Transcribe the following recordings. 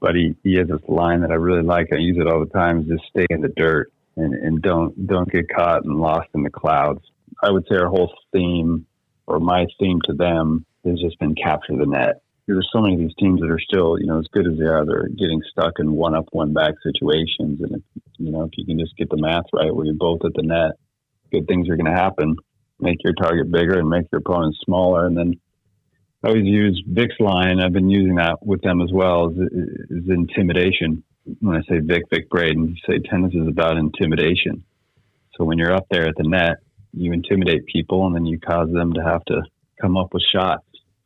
but he has this line that I really like. I use it all the time, is just stay in the dirt and don't get caught and lost in the clouds. I would say our whole theme, or my theme to them, has just been capture the net. There's so many of these teams that are still, as good as they are, they're getting stuck in one up, one back situations. And if you can just get the math right, where you're both at the net, good things are going to happen. Make your target bigger and make your opponent smaller. And then I always use Vic's line. I've been using that with them as well, is intimidation. When I say Vic Braden, say tennis is about intimidation. So when you're up there at the net, you intimidate people and then you cause them to have to come up with shots.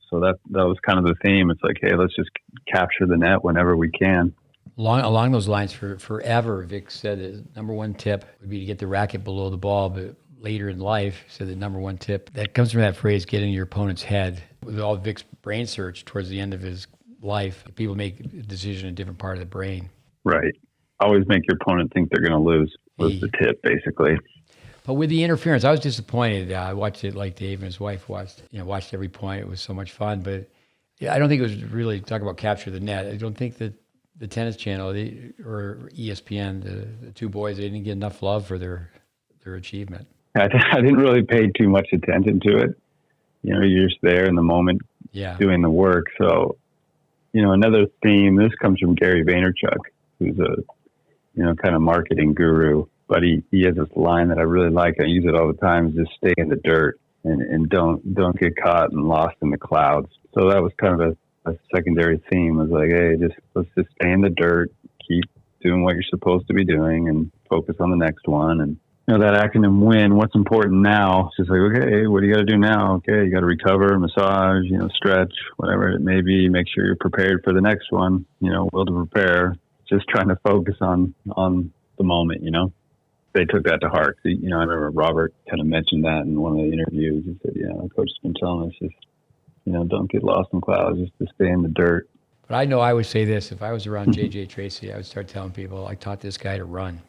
So that was kind of the theme. It's like, hey, let's just capture the net whenever we can. Along those lines, forever, Vic said the number one tip would be to get the racket below the ball, but later in life, he said the number one tip, that comes from that phrase, get in your opponent's head. With all Vic's brain search towards the end of his life, people make a decision in a different part of the brain. Right. Always make your opponent think they're going to lose was the tip, basically. But with the interference, I was disappointed. I watched it like Dave and his wife watched every point. It was so much fun. But I don't think it was really talk about capture the net. I don't think that the Tennis Channel or ESPN, the two boys, they didn't get enough love for their achievement. I didn't really pay too much attention to it. You're just there in the moment doing the work. So, another theme, this comes from Gary Vaynerchuk, who's a, kind of marketing guru. But he has this line that I really like. I use it all the time, is just stay in the dirt and don't get caught and lost in the clouds. So that was kind of a secondary theme. Was like, hey, let's just stay in the dirt, keep doing what you're supposed to be doing and focus on the next one. And, that acronym WIN, what's important now? It's just like, okay, what do you got to do now? Okay, you got to recover, massage, stretch, whatever it may be. Make sure you're prepared for the next one, will to prepare. Just trying to focus on the moment, They took that to heart. I remember Robert kind of mentioned that in one of the interviews. He said, the coach has been telling us just, don't get lost in clouds, just to stay in the dirt. But I know I would say this, if I was around JJ Tracy, I would start telling people, I taught this guy to run.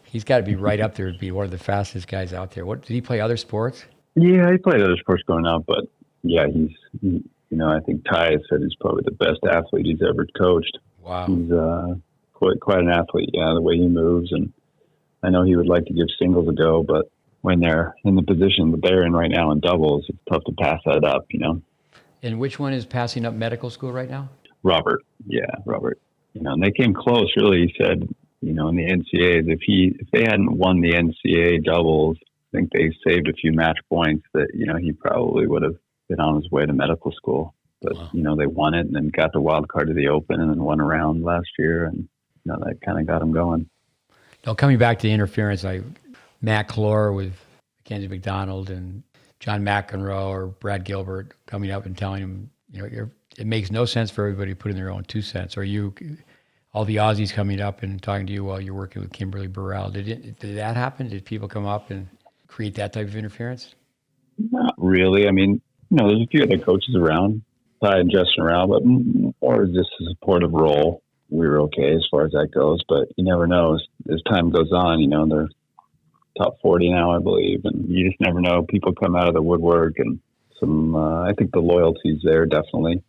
He's got to be right up there to be one of the fastest guys out there. Did he play other sports? Yeah, he played other sports growing up, but yeah, I think Ty has said he's probably the best athlete he's ever coached. Wow. He's quite an athlete, the way he moves. And I know he would like to give singles a go, but when they're in the position that they're in right now in doubles, it's tough to pass that up, And which one is passing up medical school right now? Robert. Yeah, Robert. And they came close, really. He said, in the NCAAs, if they hadn't won the NCAA doubles, I think they saved a few match points that, he probably would have been on his way to medical school. But, wow. They won it and then got the wild card to the Open and then won a round last year. And, that kind of got them going. Now, coming back to interference, Matt Clore with Mackenzie McDonald and John McEnroe or Brad Gilbert coming up and telling him, it makes no sense for everybody to put in their own 2 cents. Or all the Aussies coming up and talking to you while you're working with Kimberly Burrell. Did that happen? Did people come up and create that type of interference? Not really. I mean, there's a few other coaches around, Ty and Justin around, but more just a supportive role. We were okay as far as that goes, but you never know as time goes on. They're top 40 now, I believe, and you just never know. People come out of the woodwork, and I think the loyalty's there definitely.